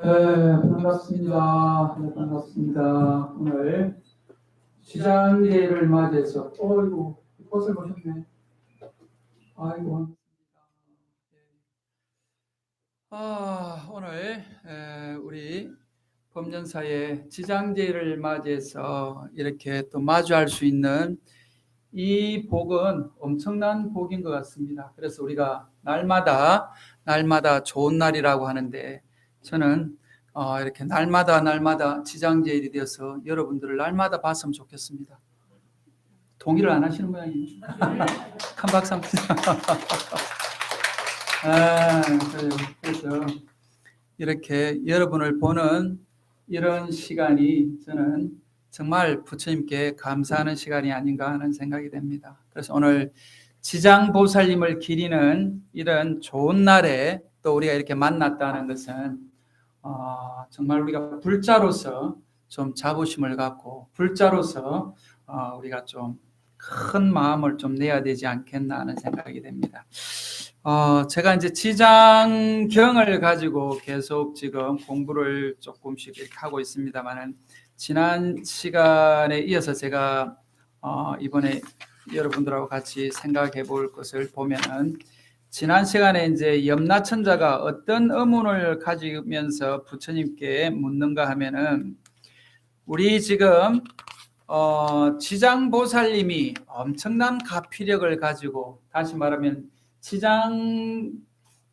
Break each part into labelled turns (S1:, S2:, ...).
S1: 반갑습니다. 반갑습니다. 오늘 시장제를 맞이해서, 어이구, 꽃을 보셨네. 아이고, 오늘 우리 범년사의 지장제를 맞이해서 이렇게 또 마주할 수 있는 이 복은 엄청난 복인 것 같습니다. 그래서 우리가 날마다 좋은 날이라고 하는데, 저는 이렇게 날마다 지장제일이 되어서 여러분들을 날마다 봤으면 좋겠습니다. 동의를 안 하시는 모양이에요. 큰 박수 한번. 그래서 이렇게 여러분을 보는 이런 시간이 저는 정말 부처님께 감사하는 시간이 아닌가 하는 생각이 됩니다. 그래서 오늘 지장보살님을 기리는 이런 좋은 날에 또 우리가 이렇게 만났다는 것은 정말 우리가 불자로서 좀 자부심을 갖고 불자로서 우리가 좀 큰 마음을 좀 내야 되지 않겠나 하는 생각이 됩니다. 제가 이제 지장경을 가지고 계속 지금 공부를 조금씩 이렇게 하고 있습니다만은, 지난 시간에 이어서 제가 이번에 여러분들하고 같이 생각해 볼 것을 보면은, 지난 시간에 이제 염라천자가 어떤 의문을 가지면서 부처님께 묻는가 하면은, 우리 지금 지장보살님이 엄청난 가피력을 가지고, 다시 말하면 지장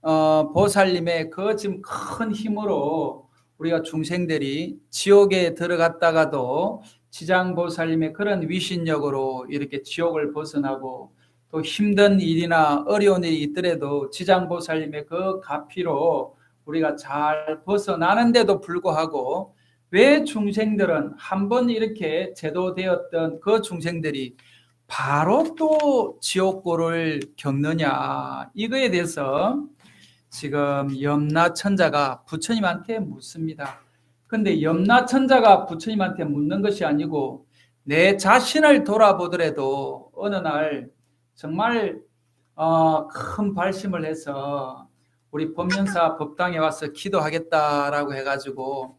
S1: 보살님의 그 지금 큰 힘으로 우리가 중생들이 지옥에 들어갔다가도 지장보살님의 그런 위신력으로 이렇게 지옥을 벗어나고, 또 힘든 일이나 어려운 일이 있더라도 지장보살님의 그 가피로 우리가 잘 벗어나는데도 불구하고, 왜 중생들은 한번 이렇게 제도되었던 그 중생들이 바로 또 지옥고를 겪느냐, 이거에 대해서 지금 염라천자가 부처님한테 묻습니다. 근데 염라천자가 부처님한테 묻는 것이 아니고, 내 자신을 돌아보더라도 어느 날 정말 큰 발심을 해서 우리 법륜사 법당에 와서 기도하겠다라고 해가지고,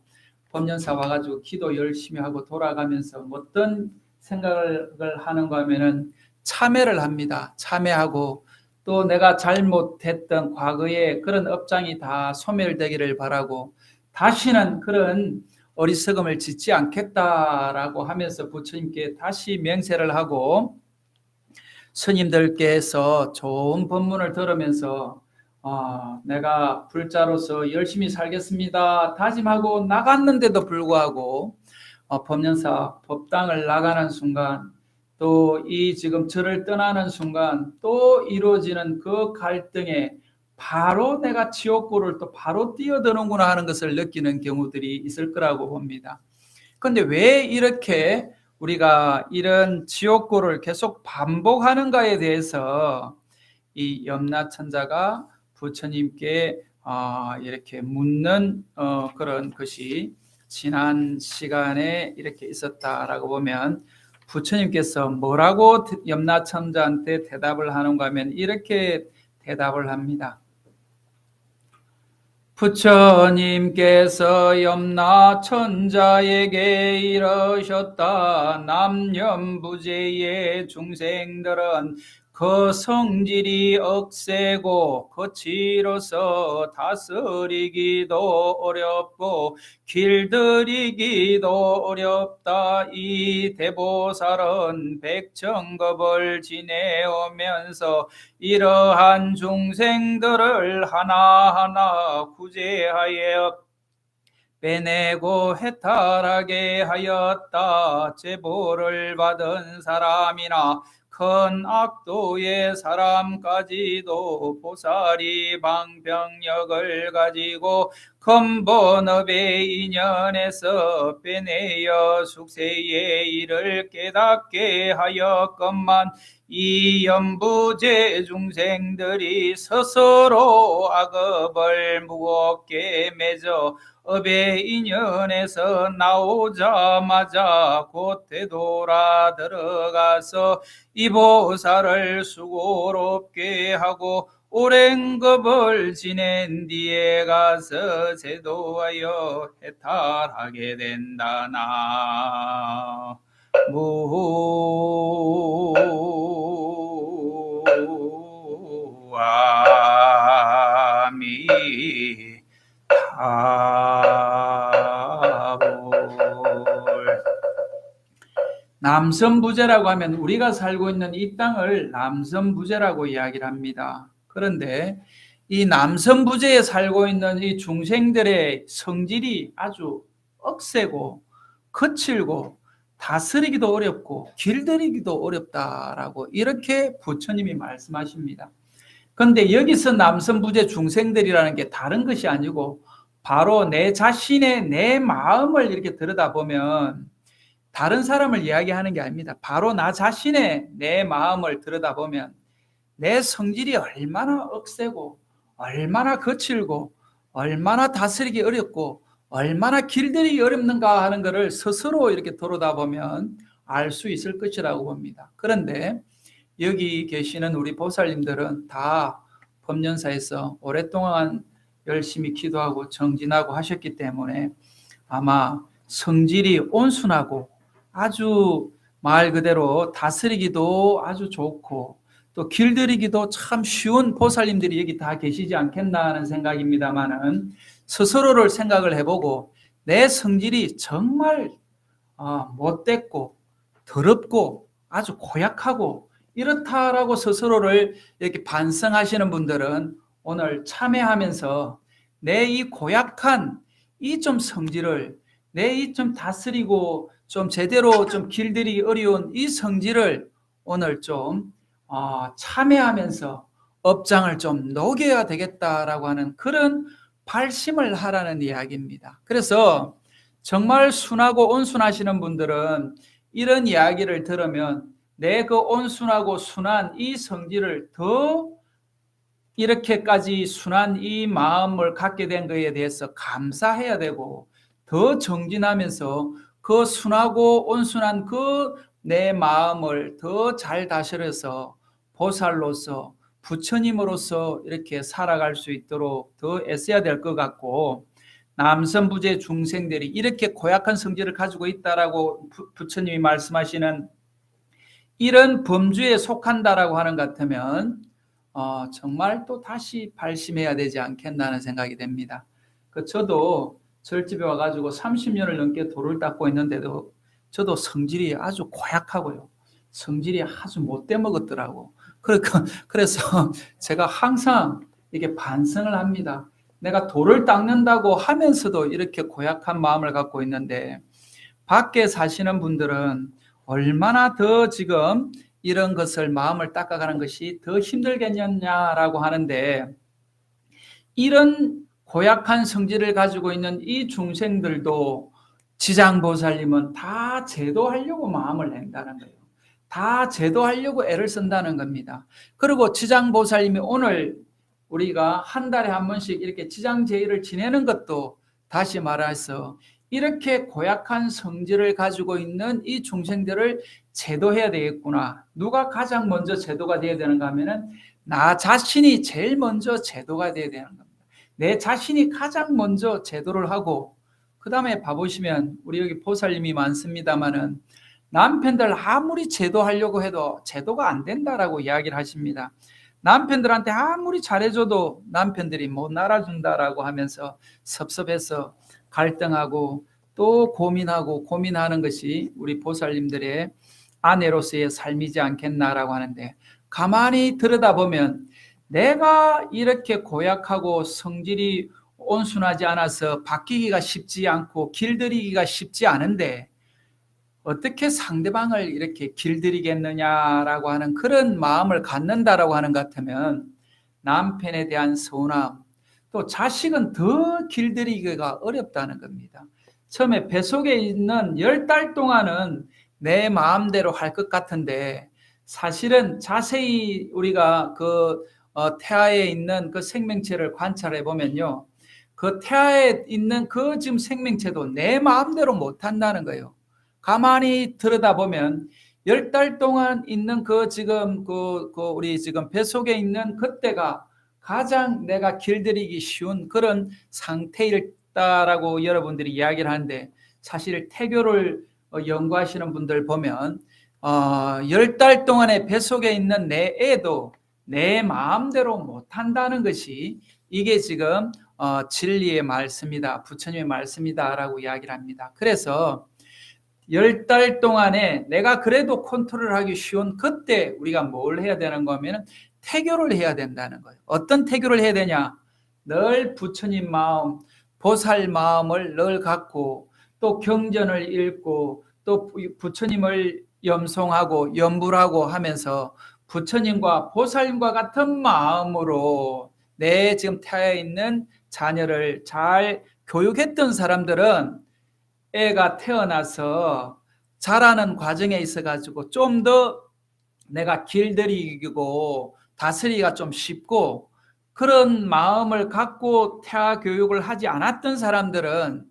S1: 법륜사 와가지고 기도 열심히 하고 돌아가면서 어떤 생각을 하는가 하면은 참회를 합니다. 참회하고, 또 내가 잘못했던 과거의 그런 업장이 다 소멸되기를 바라고, 다시는 그런 어리석음을 짓지 않겠다라고 하면서 부처님께 다시 맹세를 하고, 스님들께서 좋은 법문을 들으면서 내가 불자로서 열심히 살겠습니다 다짐하고 나갔는데도 불구하고, 법륜사 법당을 나가는 순간, 또 이 지금 절을 떠나는 순간 또 이루어지는 그 갈등에 바로 내가 지옥고를 또 바로 뛰어드는구나 하는 것을 느끼는 경우들이 있을 거라고 봅니다. 그런데 왜 이렇게 우리가 이런 지옥고를 계속 반복하는가에 대해서 이 염라천자가 부처님께 이렇게 묻는 그런 것이 지난 시간에 이렇게 있었다라고 보면, 부처님께서 뭐라고 염라천자한테 대답을 하는가 하면 이렇게 대답을 합니다. 부처님께서 염라천자에게 이르셨다. 남념부재의 중생들은 그 성질이 억세고 거칠어서 다스리기도 어렵고 길들이기도 어렵다. 이 대보살은 백천겁을 지내오면서 이러한 중생들을 하나하나 구제하여 빼내고 해탈하게 하였다. 제보를 받은 사람이나 큰 악도의 사람까지도 보살이 방병력을 가지고 근본업의 인연에서 빼내어 숙세의 일을 깨닫게 하였건만, 이 염부제 중생들이 스스로 악업을 무겁게 맺어 업의 인연에서 나오자마자 곧 되돌아 들어가서 이 보살을 수고롭게 하고 오랜 겁을 지낸 뒤에 가서 제도하여 해탈하게 된다나 무아미타불. 남선부제라고 하면 우리가 살고 있는 이 땅을 남선부제라고 이야기를 합니다. 그런데 이 남선부제에 살고 있는 이 중생들의 성질이 아주 억세고 거칠고 다스리기도 어렵고 길들이기도 어렵다라고 이렇게 부처님이 말씀하십니다. 그런데 여기서 남선부제 중생들이라는 게 다른 것이 아니고 바로 내 자신의 내 마음을 이렇게 들여다보면 다른 사람을 이야기하는 게 아닙니다. 바로 나 자신의 내 마음을 들여다보면 내 성질이 얼마나 억세고 얼마나 거칠고 얼마나 다스리기 어렵고 얼마나 길들이기 어렵는가 하는 것을 스스로 이렇게 돌아다보면 알 수 있을 것이라고 봅니다. 그런데 여기 계시는 우리 보살님들은 다 법륜사에서 오랫동안 열심히 기도하고 정진하고 하셨기 때문에 아마 성질이 온순하고 아주 말 그대로 다스리기도 아주 좋고 또 길들이기도 참 쉬운 보살님들이 여기 다 계시지 않겠나 하는 생각입니다만은 스스로를 생각을 해보고 내 성질이 정말 못됐고 더럽고 아주 고약하고 이렇다라고 스스로를 이렇게 반성하시는 분들은 오늘 참회하면서 내 이 고약한 이 좀 성질을 내 이 좀 다스리고 좀 제대로 좀 길들이기 어려운 이 성질을 오늘 좀 참회하면서 업장을 좀 녹여야 되겠다라고 하는 그런 발심을 하라는 이야기입니다. 그래서 정말 순하고 온순하시는 분들은 이런 이야기를 들으면 내 그 온순하고 순한 이 성질을 더 이렇게까지 순한 이 마음을 갖게 된 것에 대해서 감사해야 되고 더 정진하면서 그 순하고 온순한 그 내 마음을 더 잘 다스려서 보살로서 부처님으로서 이렇게 살아갈 수 있도록 더 애써야 될 것 같고 남선부제 중생들이 이렇게 고약한 성질을 가지고 있다라고 부처님이 말씀하시는 이런 범주에 속한다라고 하는 것 같으면 정말 또 다시 발심해야 되지 않겠나는 생각이 됩니다. 저도 절집에 와가지고 30년을 넘게 돌을 닦고 있는데도 저도 성질이 아주 고약하고요. 성질이 아주 못돼 먹었더라고. 그래서 제가 항상 이게 반성을 합니다. 내가 돌을 닦는다고 하면서도 이렇게 고약한 마음을 갖고 있는데 밖에 사시는 분들은 얼마나 더 지금 이런 것을 마음을 닦아가는 것이 더 힘들겠냐라고 하는데 이런 고약한 성질을 가지고 있는 이 중생들도 지장보살님은 다 제도하려고 마음을 낸다는 거예요. 다 제도하려고 애를 쓴다는 겁니다. 그리고 지장보살님이 오늘 우리가 한 달에 한 번씩 이렇게 지장제의를 지내는 것도 다시 말해서 이렇게 고약한 성질을 가지고 있는 이 중생들을 제도해야 되겠구나. 누가 가장 먼저 제도가 되어야 되는가 하면은 나 자신이 제일 먼저 제도가 되어야 되는 겁니다. 내 자신이 가장 먼저 제도를 하고 그 다음에 봐보시면 우리 여기 보살님이 많습니다마는 남편들 아무리 제도하려고 해도 제도가 안 된다라고 이야기를 하십니다. 남편들한테 아무리 잘해줘도 남편들이 못 날아준다라고 하면서 섭섭해서 갈등하고 또 고민하는 것이 우리 보살님들의 아내로서의 삶이지 않겠나라고 하는데 가만히 들여다보면 내가 이렇게 고약하고 성질이 온순하지 않아서 바뀌기가 쉽지 않고 길들이기가 쉽지 않은데 어떻게 상대방을 이렇게 길들이겠느냐라고 하는 그런 마음을 갖는다라고 하는 것 같으면 남편에 대한 서운함 또 자식은 더 길들이기가 어렵다는 겁니다. 처음에 뱃속에 있는 10달 동안은 내 마음대로 할 것 같은데 사실은 자세히 우리가 태아에 있는 그 생명체를 관찰해 보면요. 그 태아에 있는 그 지금 생명체도 내 마음대로 못 한다는 거예요. 가만히 들여다보면 10달 동안 있는 그 지금 우리 지금 뱃속에 있는 그때가 가장 내가 길들이기 쉬운 그런 상태일다라고 여러분들이 이야기를 하는데, 사실 태교를 연구하시는 분들 보면 10달 동안의 뱃속에 있는 내 애도 내 마음대로 못한다는 것이, 이게 지금 진리의 말씀이다, 부처님의 말씀이다라고 이야기를 합니다. 그래서 10달 동안에 내가 그래도 컨트롤하기 쉬운 그때 우리가 뭘 해야 되는 거면 태교를 해야 된다는 거예요. 어떤 태교를 해야 되냐? 늘 부처님 마음, 보살 마음을 늘 갖고, 또 경전을 읽고, 또 부처님을 염송하고 염불하고 하면서 부처님과 보살님과 같은 마음으로 내 지금 태아 있는 자녀를 잘 교육했던 사람들은 애가 태어나서 자라는 과정에 있어 가지고 좀 더 내가 길들이고 다스리기가 좀 쉽고, 그런 마음을 갖고 태아 교육을 하지 않았던 사람들은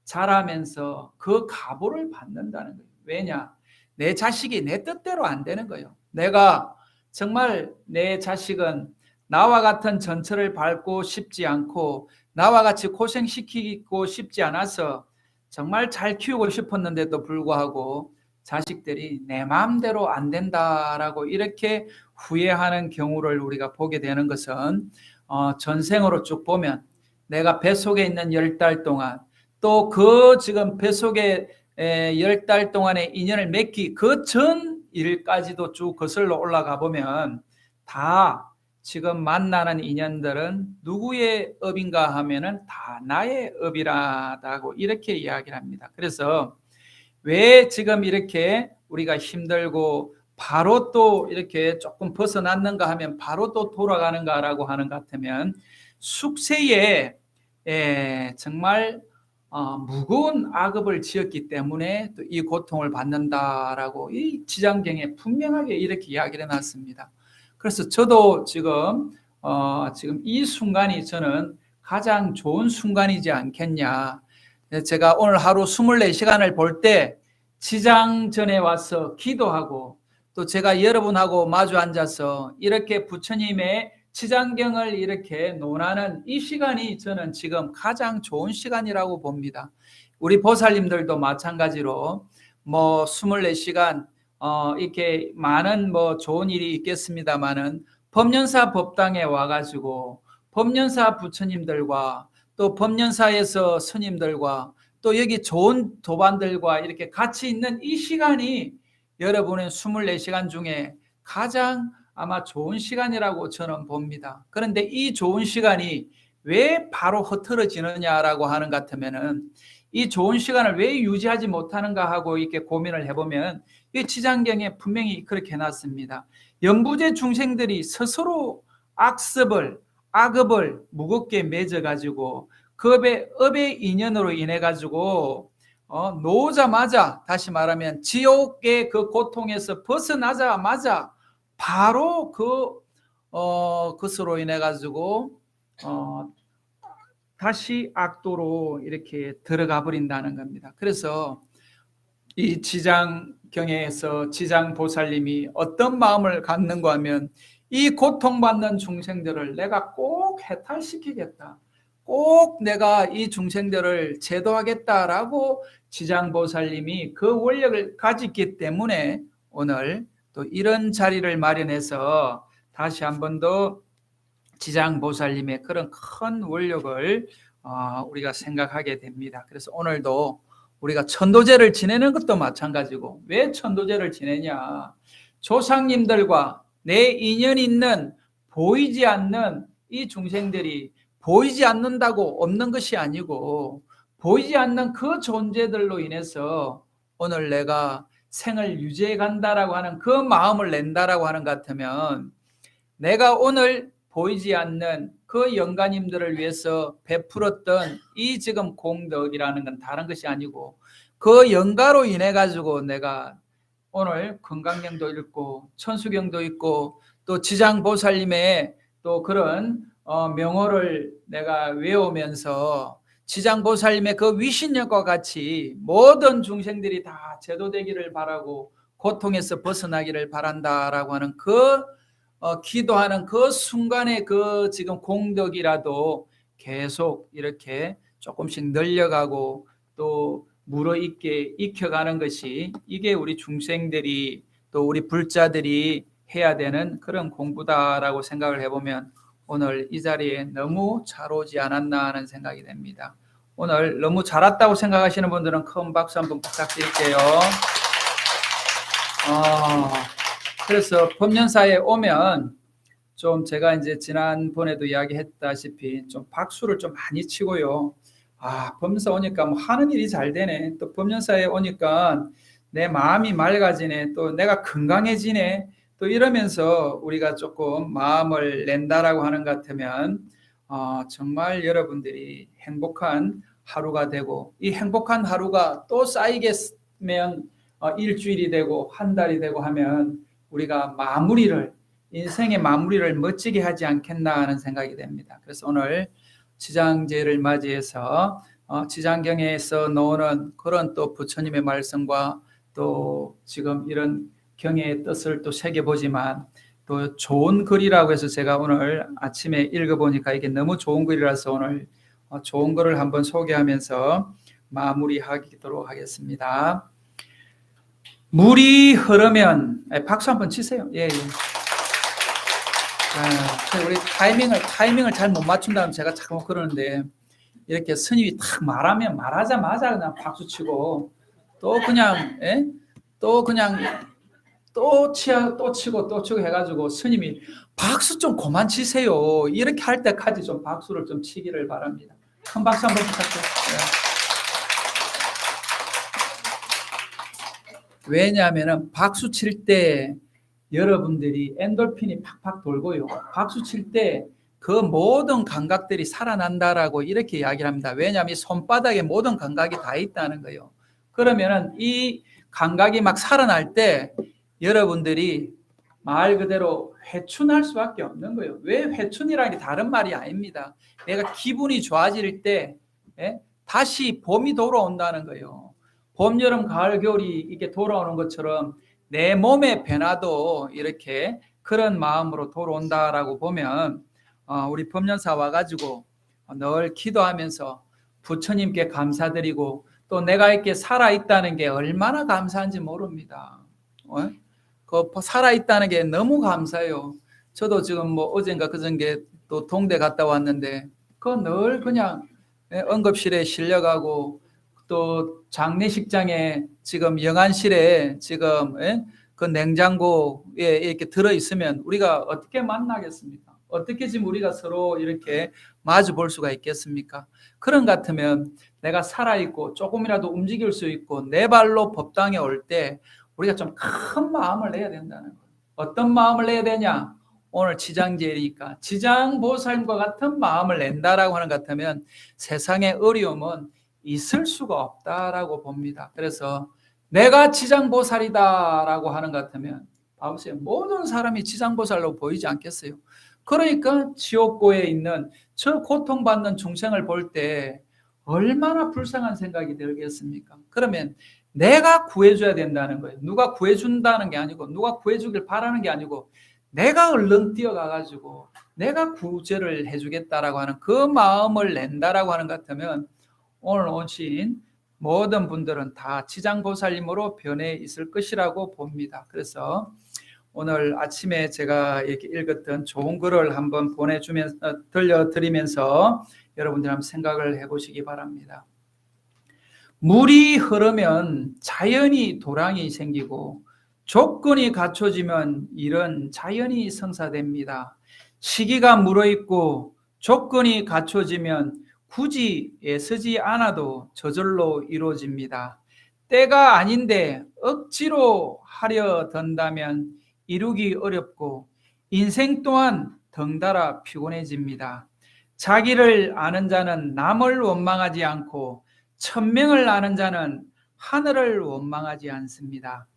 S1: 자라면서 그 가보를 받는다는 거예요. 왜냐? 내 자식이 내 뜻대로 안 되는 거예요. 내가 정말 내 자식은 나와 같은 전철을 밟고 싶지 않고 나와 같이 고생시키고 싶지 않아서 정말 잘 키우고 싶었는데도 불구하고 자식들이 내 마음대로 안 된다라고 이렇게 후회하는 경우를 우리가 보게 되는 것은, 전생으로 쭉 보면 내가 뱃속에 있는 10달 동안, 또 그 지금 뱃속에 10달 동안의 인연을 맺기 그 전 일까지도 쭉 거슬러 올라가 보면 다 지금 만나는 인연들은 누구의 업인가 하면은 다 나의 업이라고 이렇게 이야기를 합니다. 그래서 왜 지금 이렇게 우리가 힘들고 바로 또 이렇게 조금 벗어났는가 하면 바로 또 돌아가는가라고 하는 것 같으면, 숙세에 정말 무거운 악업을 지었기 때문에 또 이 고통을 받는다라고 이 지장경에 분명하게 이렇게 이야기를 해놨습니다. 그래서 저도 지금 이 순간이 저는 가장 좋은 순간이지 않겠냐. 제가 오늘 하루 24시간을 볼 때 지장전에 와서 기도하고, 또 제가 여러분하고 마주 앉아서 이렇게 부처님의 지장경을 이렇게 논하는 이 시간이 저는 지금 가장 좋은 시간이라고 봅니다. 우리 보살님들도 마찬가지로 24시간 이렇게 많은 좋은 일이 있겠습니다만은, 법륜사 법당에 와가지고 법륜사 부처님들과 또 법륜사에서 스님들과 또 여기 좋은 도반들과 이렇게 같이 있는 이 시간이 여러분의 24시간 중에 가장 아마 좋은 시간이라고 저는 봅니다. 그런데 이 좋은 시간이 왜 바로 흐트러지느냐라고 하는 것 같으면은, 이 좋은 시간을 왜 유지하지 못하는가 하고 이렇게 고민을 해보면 이 지장경에 분명히 그렇게 해놨습니다. 연부제 중생들이 스스로 악업을 무겁게 맺어가지고 그 업의 인연으로 인해가지고 놓자마자, 다시 말하면 지옥의 그 고통에서 벗어나자마자 바로 그것으로 인해가지고 다시 악도로 이렇게 들어가 버린다는 겁니다. 그래서 이 지장경에서 지장보살님이 어떤 마음을 갖는가 하면, 이 고통받는 중생들을 내가 꼭 해탈시키겠다, 꼭 내가 이 중생들을 제도하겠다라고 지장보살님이 그 원력을 가졌기 때문에 오늘 또 이런 자리를 마련해서 다시 한 번 더 지장보살님의 그런 큰 원력을 우리가 생각하게 됩니다. 그래서 오늘도 우리가 천도제를 지내는 것도 마찬가지고, 왜 천도제를 지내냐? 조상님들과 내 인연 있는 보이지 않는 이 중생들이, 보이지 않는다고 없는 것이 아니고 보이지 않는 그 존재들로 인해서 오늘 내가 생을 유지해 간다라고 하는 그 마음을 낸다라고 하는 것 같으면, 내가 오늘 보이지 않는 그 영가님들을 위해서 베풀었던 이 지금 공덕이라는 건 다른 것이 아니고, 그 영가로 인해 가지고 내가 오늘 건강경도 읽고 천수경도 읽고 또 지장보살님의 또 그런 명호를 내가 외우면서 지장보살님의 그 위신력과 같이 모든 중생들이 다 제도되기를 바라고 고통에서 벗어나기를 바란다라고 하는 그 기도하는 그 순간의 그 지금 공덕이라도 계속 이렇게 조금씩 늘려가고 또 무르익게 익혀가는 것이 이게 우리 중생들이 또 우리 불자들이 해야 되는 그런 공부다라고 생각을 해보면 오늘 이 자리에 너무 잘 오지 않았나 하는 생각이 됩니다. 오늘 너무 잘 왔다고 생각하시는 분들은 큰 박수 한번 부탁드릴게요. 그래서 법년사에 오면 좀 제가 이제 지난번에도 이야기했다시피 좀 박수를 좀 많이 치고요. 법년사 오니까 뭐 하는 일이 잘 되네. 또 법년사에 오니까 내 마음이 맑아지네. 또 내가 건강해지네. 또 이러면서 우리가 조금 마음을 낸다라고 하는 것 같으면 정말 여러분들이 행복한 하루가 되고 이 행복한 하루가 또 쌓이겠으면 일주일이 되고 한 달이 되고 하면 우리가 인생의 마무리를 멋지게 하지 않겠나 하는 생각이 됩니다. 그래서 오늘 지장제를 맞이해서 지장경에서 나오는 그런 또 부처님의 말씀과 또 지금 이런 경의 뜻을 또 새겨보지만 또 좋은 글이라고 해서 제가 오늘 아침에 읽어보니까 이게 너무 좋은 글이라서 오늘 좋은 글을 한번 소개하면서 마무리하도록 하겠습니다. 물이 흐르면 박수 한번 치세요. 예. 우리 타이밍을 잘 못 맞춘다면 제가 자꾸 그러는데 이렇게 스님이 탁 말하자마자 그냥 박수 치고 또 그냥 또 치고 해가지고 스님이 박수 좀 그만 치세요. 이렇게 할 때까지 좀 박수를 좀 치기를 바랍니다. 큰 박수 한번 부탁드려요. 왜냐하면 박수 칠 때 여러분들이 엔돌핀이 팍팍 돌고요. 박수 칠 때 그 모든 감각들이 살아난다라고 이렇게 이야기를 합니다. 왜냐하면 이 손바닥에 모든 감각이 다 있다는 거예요. 그러면은 이 감각이 막 살아날 때 여러분들이 말 그대로 회춘할 수밖에 없는 거예요. 왜 회춘이라는 게 다른 말이 아닙니다. 내가 기분이 좋아질 때 다시 봄이 돌아온다는 거예요. 봄, 여름, 가을, 겨울이 이렇게 돌아오는 것처럼 내 몸의 변화도 이렇게 그런 마음으로 돌아온다라고 보면 우리 법년사 와가지고 늘 기도하면서 부처님께 감사드리고 또 내가 이렇게 살아있다는 게 얼마나 감사한지 모릅니다. 그 살아있다는 게 너무 감사해요. 저도 지금 뭐 어젠가 그전에 또 동대 갔다 왔는데 그 늘 그냥 응급실에 실려가고 또 장례식장에 지금 영안실에 지금 그 냉장고에 이렇게 들어 있으면 우리가 어떻게 만나겠습니까? 어떻게 지금 우리가 서로 이렇게 마주 볼 수가 있겠습니까? 그런 것 같으면 내가 살아있고 조금이라도 움직일 수 있고 내 발로 법당에 올 때 우리가 좀 큰 마음을 내야 된다는 거예요. 어떤 마음을 내야 되냐? 오늘 지장제니까 지장보살과 같은 마음을 낸다라고 하는 것 같으면 세상의 어려움은 있을 수가 없다라고 봅니다. 그래서 내가 지장보살이다라고 하는 것 같으면 봐보세요. 모든 사람이 지장보살로 보이지 않겠어요? 그러니까 지옥고에 있는 저 고통받는 중생을 볼 때 얼마나 불쌍한 생각이 들겠습니까? 그러면 내가 구해줘야 된다는 거예요. 누가 구해준다는 게 아니고 누가 구해주길 바라는 게 아니고 내가 얼른 뛰어가가지고 내가 구제를 해주겠다라고 하는 그 마음을 낸다라고 하는 것 같으면 오늘 오신 모든 분들은 다 지장보살님으로 변해 있을 것이라고 봅니다. 그래서 오늘 아침에 제가 이렇게 읽었던 좋은 글을 한번 들려드리면서 여러분들 한번 생각을 해보시기 바랍니다. 물이 흐르면 자연히 도랑이 생기고 조건이 갖춰지면 일은 자연히 성사됩니다. 시기가 물어있고 조건이 갖춰지면 굳이 애쓰지 않아도 저절로 이루어집니다. 때가 아닌데 억지로 하려 든다면 이루기 어렵고 인생 또한 덩달아 피곤해집니다. 자기를 아는 자는 남을 원망하지 않고 천명을 아는 자는 하늘을 원망하지 않습니다.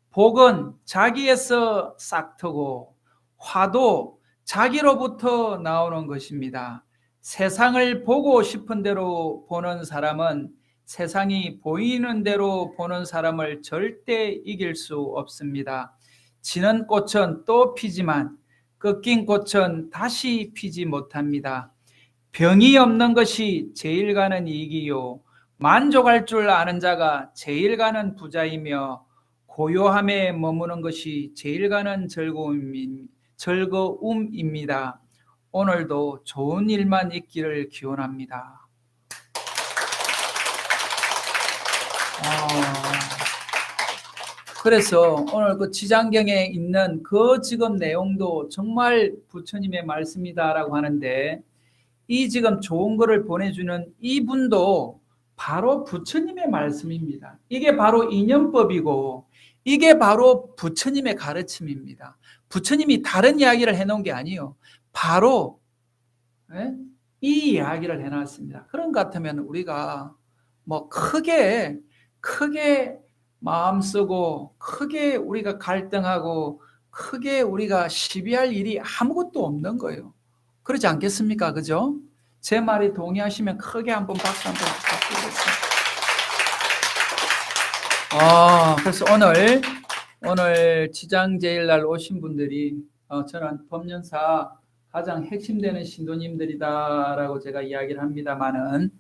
S1: 복은 자기에서 싹트고 화도 자기로부터 나오는 것입니다. 세상을 보고 싶은 대로 보는 사람은 세상이 보이는 대로 보는 사람을 절대 이길 수 없습니다. 지는 꽃은 또 피지만 꺾인 꽃은 다시 피지 못합니다. 병이 없는 것이 제일 가는 이익이요 만족할 줄 아는 자가 제일 가는 부자이며 고요함에 머무는 것이 제일 가는 즐거움입니다. 오늘도 좋은 일만 있기를 기원합니다. 그래서 오늘 그 지장경에 있는 그 지금 내용도 정말 부처님의 말씀이다라고 하는데, 이 지금 좋은 거를 보내주는 이분도 바로 부처님의 말씀입니다. 이게 바로 인연법이고 이게 바로 부처님의 가르침입니다. 부처님이 다른 이야기를 해놓은 게 아니에요. 바로 이 이야기를 해놨습니다. 그런 것 같으면 우리가 뭐 크게 마음 쓰고 크게 우리가 갈등하고 크게 우리가 시비할 일이 아무것도 없는 거예요. 그렇지 않겠습니까? 그죠? 제 말에 동의하시면 크게 한번 박수 한번 부탁드리겠습니다. 그래서 오늘 지장제일날 오신 분들이 저는 법륜사 가장 핵심되는 신도님들이다라고 제가 이야기를 합니다만은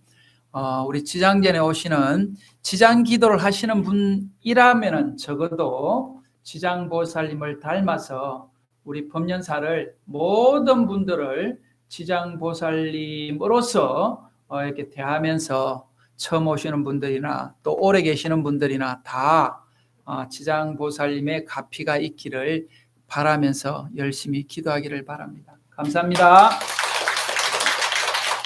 S1: 우리 지장전에 오시는 지장 기도를 하시는 분이라면은 적어도 지장보살님을 닮아서 우리 법륜사를 모든 분들을 지장보살님으로서 이렇게 대하면서 처음 오시는 분들이나 또 오래 계시는 분들이나 다 지장보살님의 가피가 있기를 바라면서 열심히 기도하기를 바랍니다. 감사합니다.